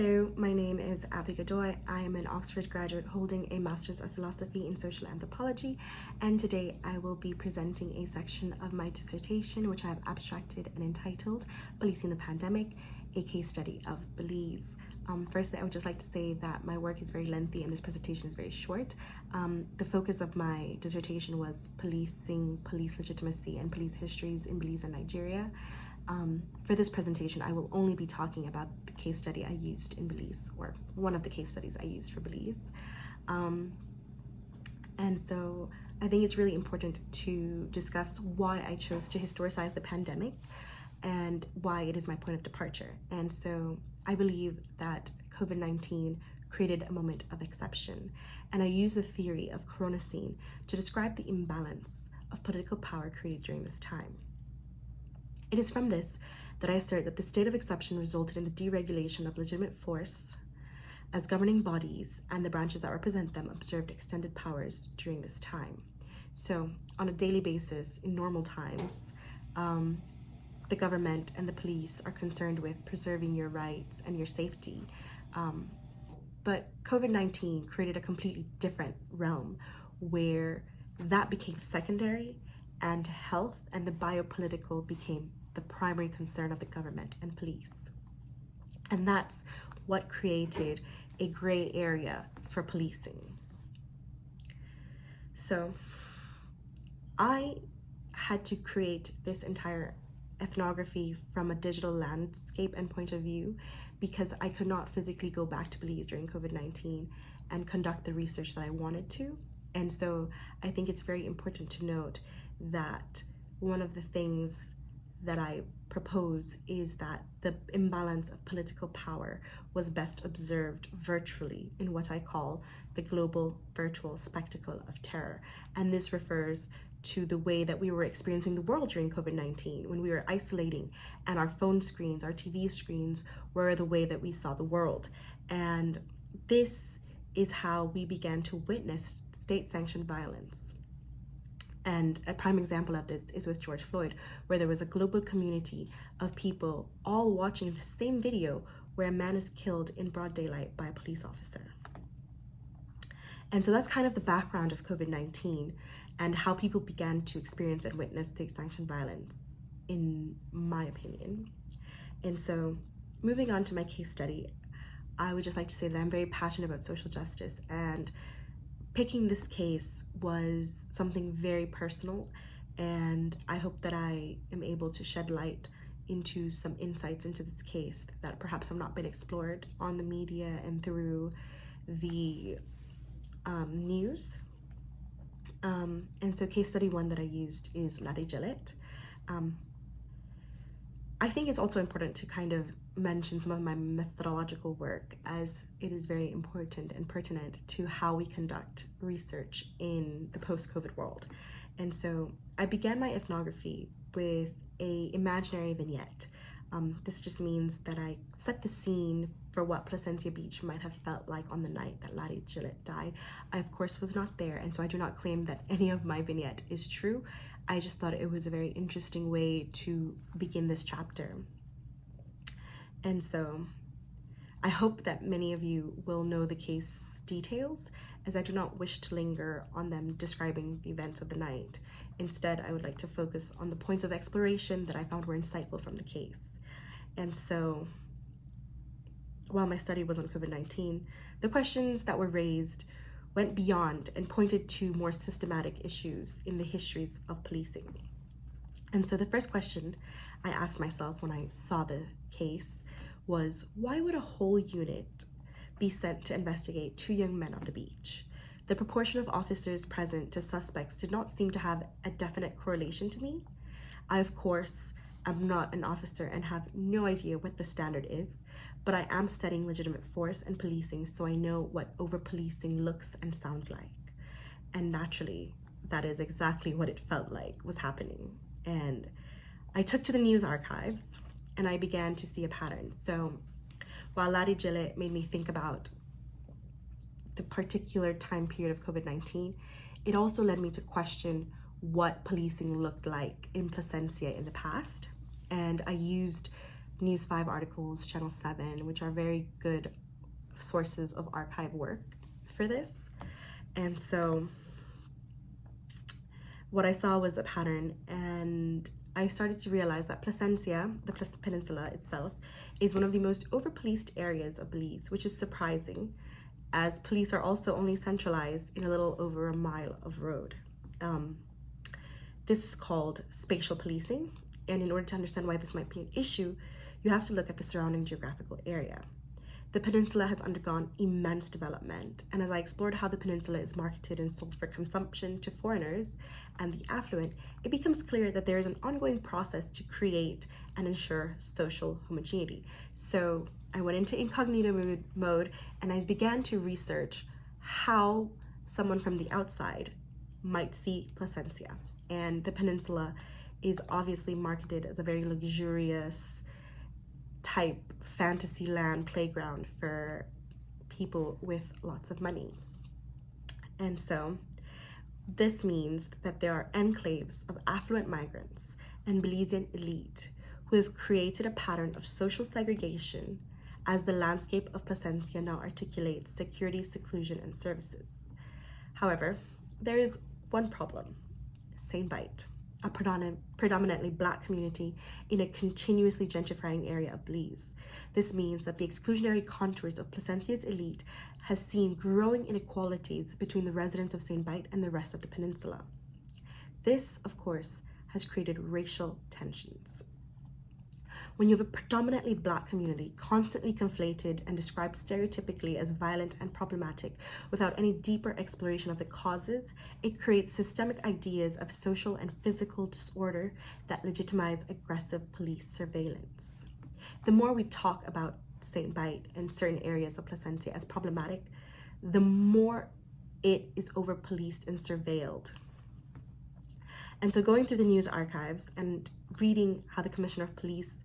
Hello, my name is Abby Godoy. I am an Oxford graduate holding a Master's of Philosophy in Social Anthropology, and today I will be presenting a section of my dissertation, which I have abstracted and entitled Policing the Pandemic, a Case Study of Belize. Firstly, I would just like to say that my work is very lengthy and this presentation is very short. The focus of my dissertation was policing, police legitimacy, and police histories in Belize and Nigeria. For this presentation, I will only be talking about the case study I used in Belize, or one of the case studies I used for Belize. And so I think it's really important to discuss why I chose to historicize the pandemic and why it is my point of departure. And so I believe that COVID-19 created a moment of exception, and I use the theory of coronacine to describe the imbalance of political power created during this time. It is from this that I assert that the state of exception resulted in the deregulation of legitimate force as governing bodies and the branches that represent them observed extended powers during this time. So on a daily basis, in normal times, the government and the police are concerned with preserving your rights and your safety. But COVID-19 created a completely different realm where that became secondary and health and the biopolitical became the primary concern of the government and police. And that's what created a gray area for policing. So I had to create this entire ethnography from a digital landscape and point of view because I could not physically go back to Belize during COVID-19 and conduct the research that I wanted to. And so I think it's very important to note that one of the things that I propose is that the imbalance of political power was best observed virtually in what I call the global virtual spectacle of terror. And this refers to the way that we were experiencing the world during COVID-19 when we were isolating and our phone screens, our TV screens were the way that we saw the world. And this is how we began to witness state-sanctioned violence. And a prime example of this is with George Floyd, where there was a global community of people all watching the same video where a man is killed in broad daylight by a police officer. And so that's kind of the background of COVID-19 and how people began to experience and witness state-sanctioned violence, in my opinion. And so moving on to my case study, I would just like to say that I'm very passionate about social justice, and picking this case was something very personal, and I hope that I am able to shed light into some insights into this case that perhaps have not been explored on the media and through the news. And so case study one that I used is Ladi Gillett. I think it's also important to kind of mention some of my methodological work, as it is very important and pertinent to how we conduct research in the post-COVID world. And so I began my ethnography with an imaginary vignette. This just means that I set the scene for what Placentia Beach might have felt like on the night that Ladi Gillett died. I, of course, was not there, and so I do not claim that any of my vignette is true. I just thought it was a very interesting way to begin this chapter. And so I hope that many of you will know the case details, as I do not wish to linger on them describing the events of the night. Instead, I would like to focus on the points of exploration that I found were insightful from the case. And so while my study was on COVID-19, the questions that were raised went beyond and pointed to more systematic issues in the histories of policing. And so the first question I asked myself when I saw the case was, why would a whole unit be sent to investigate two young men on the beach? The proportion of officers present to suspects did not seem to have a definite correlation to me. I, of course, am not an officer and have no idea what the standard is, but I am studying legitimate force and policing, so I know what over-policing looks and sounds like. And naturally, that is exactly what it felt like was happening. And I took to the news archives and I began to see a pattern. So while Ladi Gillett made me think about the particular time period of COVID-19, it also led me to question what policing looked like in Placentia in the past. And I used News 5 articles, Channel 7, which are very good sources of archive work for this. And so what I saw was a pattern, and I started to realize that Placencia, the peninsula itself, is one of the most over-policed areas of Belize, which is surprising, as police are also only centralized in a little over a mile of road. This is called spatial policing, and in order to understand why this might be an issue, you have to look at the surrounding geographical area. The peninsula has undergone immense development, and as I explored how the peninsula is marketed and sold for consumption to foreigners and the affluent, it becomes clear that there is an ongoing process to create and ensure social homogeneity. So I went into incognito mode and I began to research how someone from the outside might see Placencia. And the peninsula is obviously marketed as a very luxurious type fantasy land playground for people with lots of money. And so this means that there are enclaves of affluent migrants and Belizean elite who have created a pattern of social segregation as the landscape of Placencia now articulates security, seclusion, and services. However, there is one problem: St. Bite, a predominantly Black community in a continuously gentrifying area of Belize. This means that the exclusionary contours of Placencia's elite has seen growing inequalities between the residents of St. Bite and the rest of the peninsula. This, of course, has created racial tensions. When you have a predominantly Black community constantly conflated and described stereotypically as violent and problematic without any deeper exploration of the causes, it creates systemic ideas of social and physical disorder that legitimize aggressive police surveillance. The more we talk about St. Bite and certain areas of Placencia as problematic, the more it is over-policed and surveilled. And so going through the news archives and reading how the Commissioner of Police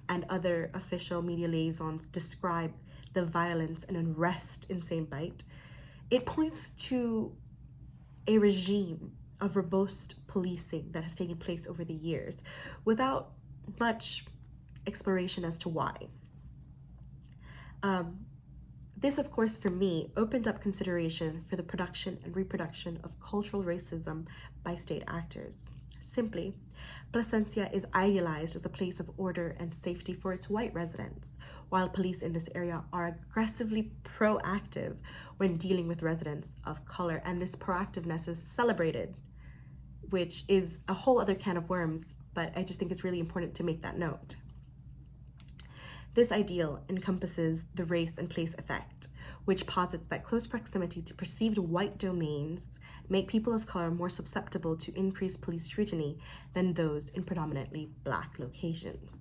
and other official media liaisons describe the violence and unrest in St. Bite, it points to a regime of robust policing that has taken place over the years without much exploration as to why. This, of course, for me, opened up consideration for the production and reproduction of cultural racism by state actors. Simply, Placencia is idealized as a place of order and safety for its white residents, while police in this area are aggressively proactive when dealing with residents of color, and this proactiveness is celebrated, which is a whole other can of worms, but I just think it's really important to make that note. This ideal encompasses the race and place effect, which posits that close proximity to perceived white domains make people of color more susceptible to increased police scrutiny than those in predominantly Black locations.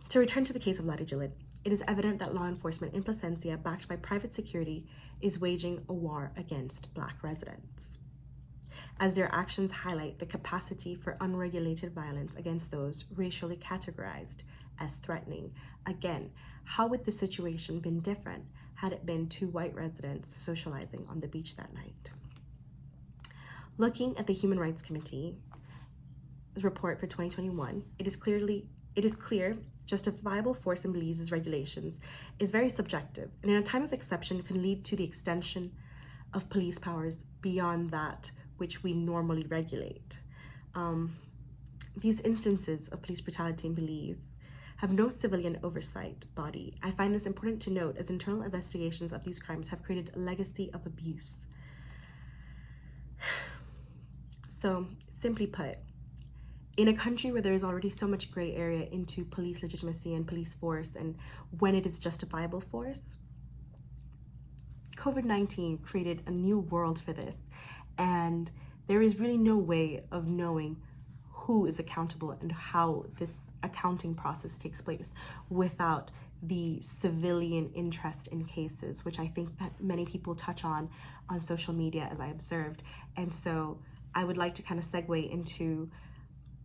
To return to the case of legitimacy, it is evident that law enforcement in Placencia, backed by private security, is waging a war against Black residents, as their actions highlight the capacity for unregulated violence against those racially categorized as threatening. Again, how would the situation been different had it been two white residents socializing on the beach that night? Looking at the Human Rights Committee's report for 2021, it is clear justifiable force in Belize's regulations is very subjective, and in a time of exception can lead to the extension of police powers beyond that which we normally regulate. These instances of police brutality in Belize have no civilian oversight body. I find this important to note, as internal investigations of these crimes have created a legacy of abuse. So, simply put, in a country where there is already so much gray area into police legitimacy and police force and when it is justifiable force, COVID-19 created a new world for this, and there is really no way of knowing who is accountable and how this accounting process takes place without the civilian interest in cases, which I think that many people touch on social media, as I observed. And so I would like to kind of segue into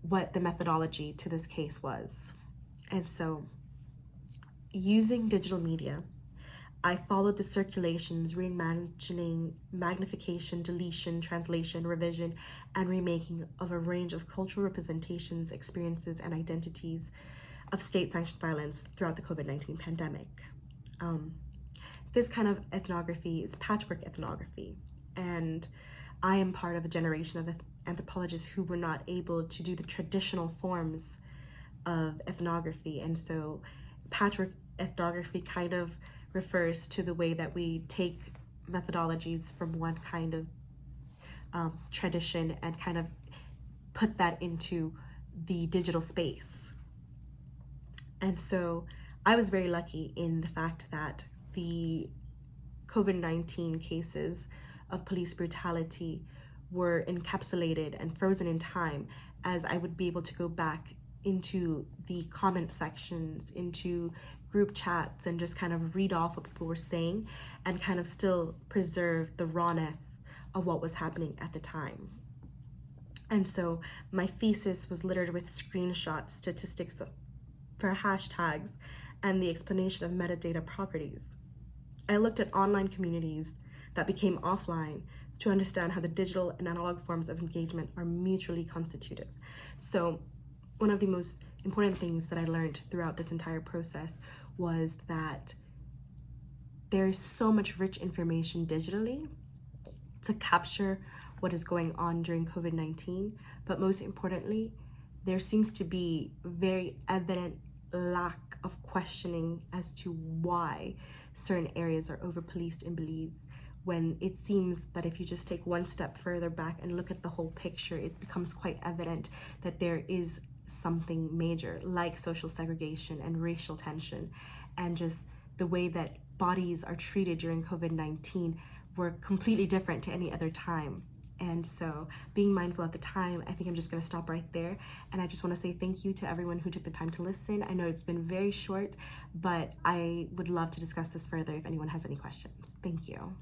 what the methodology to this case was. And so using digital media, I followed the circulations, reimagining, magnification, deletion, translation, revision, and remaking of a range of cultural representations, experiences, and identities of state-sanctioned violence throughout the COVID-19 pandemic. This kind of ethnography is patchwork ethnography, and I am part of a generation of anthropologists who were not able to do the traditional forms of ethnography, and so patchwork ethnography kind of refers to the way that we take methodologies from one kind of tradition and kind of put that into the digital space. And so I was very lucky in the fact that the COVID-19 cases of police brutality were encapsulated and frozen in time, as I would be able to go back into the comment sections, into group chats, and just kind of read off what people were saying and kind of still preserve the rawness of what was happening at the time. And so my thesis was littered with screenshots, statistics for hashtags, and the explanation of metadata properties. I looked at online communities that became offline to understand how the digital and analog forms of engagement are mutually constitutive. So one of the most important things that I learned throughout this entire process was that there is so much rich information digitally to capture what is going on during COVID-19, but most importantly, there seems to be very evident lack of questioning as to why certain areas are over-policed in Belize, when it seems that if you just take one step further back and look at the whole picture, it becomes quite evident that there is something major, like social segregation and racial tension, and just the way that bodies are treated during COVID-19 were completely different to any other time. And so being mindful of the time, I think I'm just going to stop right there. And I just want to say thank you to everyone who took the time to listen. I know it's been very short, but I would love to discuss this further if anyone has any questions. Thank you.